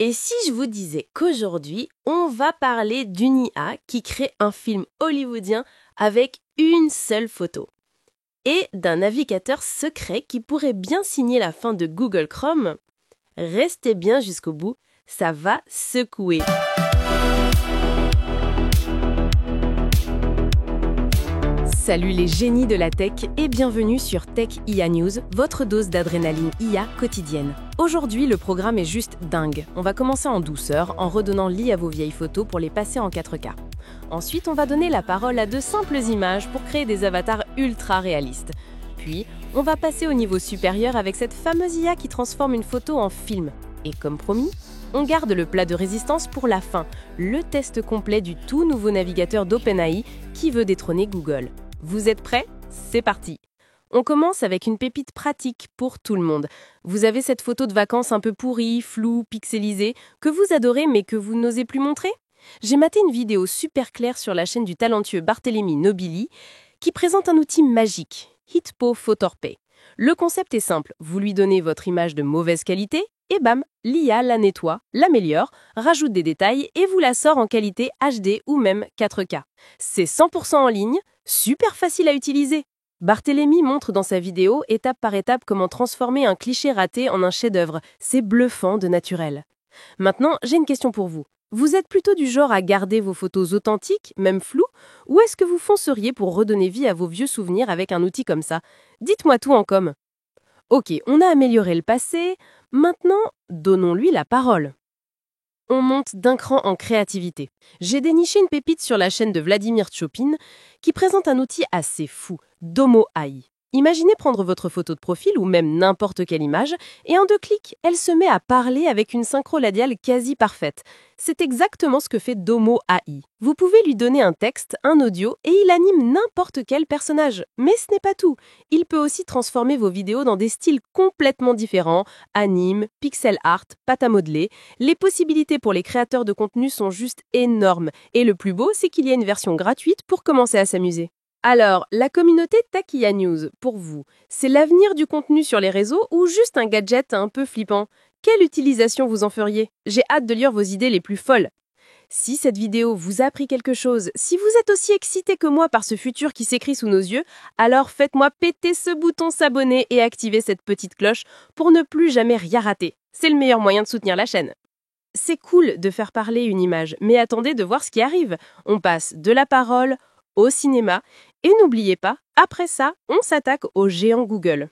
Et si je vous disais qu'aujourd'hui, on va parler d'une IA qui crée un film hollywoodien avec une seule photo et d'un navigateur secret qui pourrait bien signer la fin de Google Chrome? Restez bien jusqu'au bout, ça va secouer. Salut les génies de la tech et bienvenue sur Tech IA News, votre dose d'adrénaline IA quotidienne. Aujourd'hui, le programme est juste dingue. On va commencer en douceur en redonnant vie à vos vieilles photos pour les passer en 4K. Ensuite, on va donner la parole à de simples images pour créer des avatars ultra réalistes. Puis, on va passer au niveau supérieur avec cette fameuse IA qui transforme une photo en film. Et comme promis, on garde le plat de résistance pour la fin, le test complet du tout nouveau navigateur d'OpenAI qui veut détrôner Google. Vous êtes prêts? C'est parti! On commence avec une pépite pratique pour tout le monde. Vous avez cette photo de vacances un peu pourrie, floue, pixelisée, que vous adorez mais que vous n'osez plus montrer? J'ai maté une vidéo super claire sur la chaîne du talentueux Barthélémy Nobili qui présente un outil magique, Hitpo Photorpay. Le concept est simple, vous lui donnez votre image de mauvaise qualité et bam, l'IA la nettoie, l'améliore, rajoute des détails et vous la sort en qualité HD ou même 4K. C'est 100% en ligne, super facile à utiliser. Barthélémy montre dans sa vidéo étape par étape comment transformer un cliché raté en un chef-d'œuvre. C'est bluffant de naturel. Maintenant, j'ai une question pour vous. Vous êtes plutôt du genre à garder vos photos authentiques, même floues, ou est-ce que vous fonceriez pour redonner vie à vos vieux souvenirs avec un outil comme ça? Dites-moi tout en com. Ok, on a amélioré le passé, maintenant, donnons-lui la parole. On monte d'un cran en créativité. J'ai déniché une pépite sur la chaîne de Vladimir Tchopin qui présente un outil assez fou, Domo AI. Imaginez prendre votre photo de profil ou même n'importe quelle image et en 2 clics, elle se met à parler avec une synchro labiale quasi parfaite. C'est exactement ce que fait Domo AI. Vous pouvez lui donner un texte, un audio et il anime n'importe quel personnage. Mais ce n'est pas tout. Il peut aussi transformer vos vidéos dans des styles complètement différents, anime, pixel art, pâte à modeler. Les possibilités pour les créateurs de contenu sont juste énormes. Et le plus beau, c'est qu'il y a une version gratuite pour commencer à s'amuser. Alors, la communauté Tech IA News, pour vous, c'est l'avenir du contenu sur les réseaux ou juste un gadget un peu flippant? Quelle utilisation vous en feriez? J'ai hâte de lire vos idées les plus folles. Si cette vidéo vous a appris quelque chose, si vous êtes aussi excité que moi par ce futur qui s'écrit sous nos yeux, alors faites-moi péter ce bouton s'abonner et activez cette petite cloche pour ne plus jamais rien rater. C'est le meilleur moyen de soutenir la chaîne. C'est cool de faire parler une image, mais attendez de voir ce qui arrive. On passe de la parole au cinéma. Et n'oubliez pas, après ça, on s'attaque au géant Google.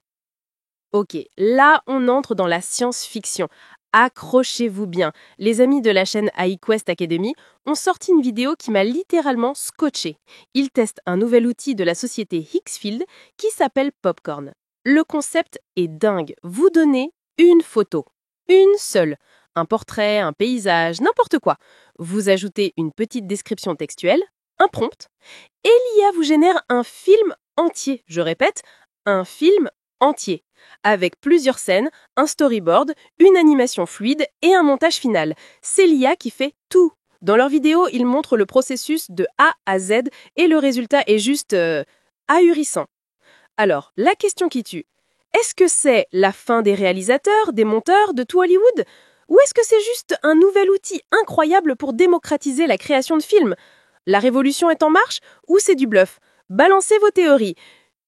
Ok, là, on entre dans la science-fiction. Accrochez-vous bien. Les amis de la chaîne AI Quest Academy ont sorti une vidéo qui m'a littéralement scotché. Ils testent un nouvel outil de la société Higgsfield qui s'appelle Popcorn. Le concept est dingue. Vous donnez une photo. Une seule. Un portrait, un paysage, n'importe quoi. Vous ajoutez une petite description textuelle, un prompt, et l'IA vous génère un film entier. Je répète, un film entier, avec plusieurs scènes, un storyboard, une animation fluide et un montage final. C'est l'IA qui fait tout. Dans leur vidéo, ils montrent le processus de A à Z et le résultat est juste ahurissant. Alors, la question qui tue, est-ce que c'est la fin des réalisateurs, des monteurs, de tout Hollywood? Ou est-ce que c'est juste un nouvel outil incroyable pour démocratiser la création de films? La révolution est en marche ou c'est du bluff? Balancez vos théories.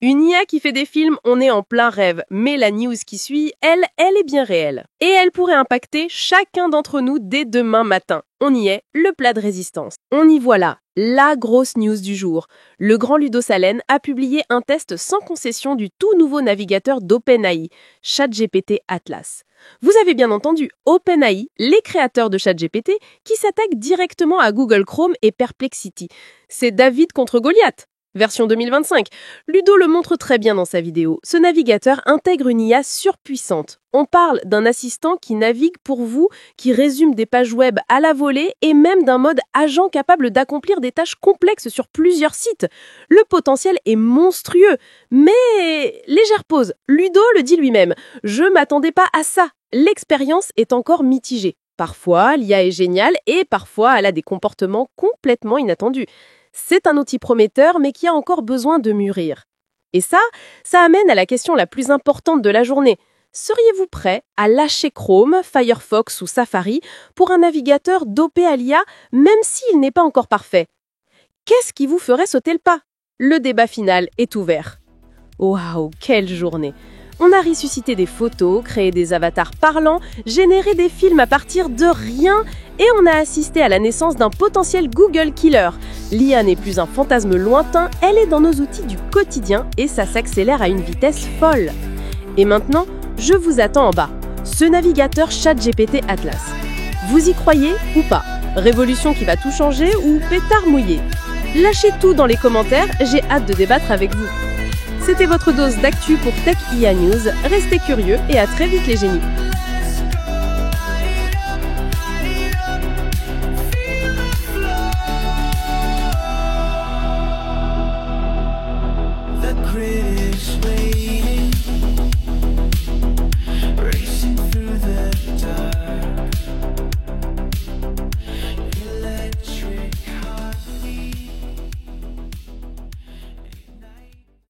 Une IA qui fait des films, on est en plein rêve. Mais la news qui suit, elle est bien réelle. Et elle pourrait impacter chacun d'entre nous dès demain matin. On y est, le plat de résistance. On y voit là, la grosse news du jour. Le grand Ludo Salen a publié un test sans concession du tout nouveau navigateur d'OpenAI, ChatGPT Atlas. Vous avez bien entendu, OpenAI, les créateurs de ChatGPT, qui s'attaquent directement à Google Chrome et Perplexity. C'est David contre Goliath. Version 2025. Ludo le montre très bien dans sa vidéo. Ce navigateur intègre une IA surpuissante. On parle d'un assistant qui navigue pour vous, qui résume des pages web à la volée et même d'un mode agent capable d'accomplir des tâches complexes sur plusieurs sites. Le potentiel est monstrueux. Mais, légère pause, Ludo le dit lui-même. Je m'attendais pas à ça. L'expérience est encore mitigée. Parfois, l'IA est géniale et parfois, elle a des comportements complètement inattendus. C'est un outil prometteur, mais qui a encore besoin de mûrir. Et ça amène à la question la plus importante de la journée. Seriez-vous prêt à lâcher Chrome, Firefox ou Safari pour un navigateur dopé à l'IA, même s'il n'est pas encore parfait? Qu'est-ce qui vous ferait sauter le pas? Le débat final est ouvert. Waouh, quelle journée! On a ressuscité des photos, créé des avatars parlants, généré des films à partir de rien et on a assisté à la naissance d'un potentiel Google Killer. L'IA n'est plus un fantasme lointain, elle est dans nos outils du quotidien et ça s'accélère à une vitesse folle. Et maintenant, je vous attends en bas. Ce navigateur ChatGPT Atlas. Vous y croyez ou pas? Révolution qui va tout changer ou pétard mouillé? Lâchez tout dans les commentaires, j'ai hâte de débattre avec vous. C'était votre dose d'actu pour Tech IA News. Restez curieux et à très vite les génies.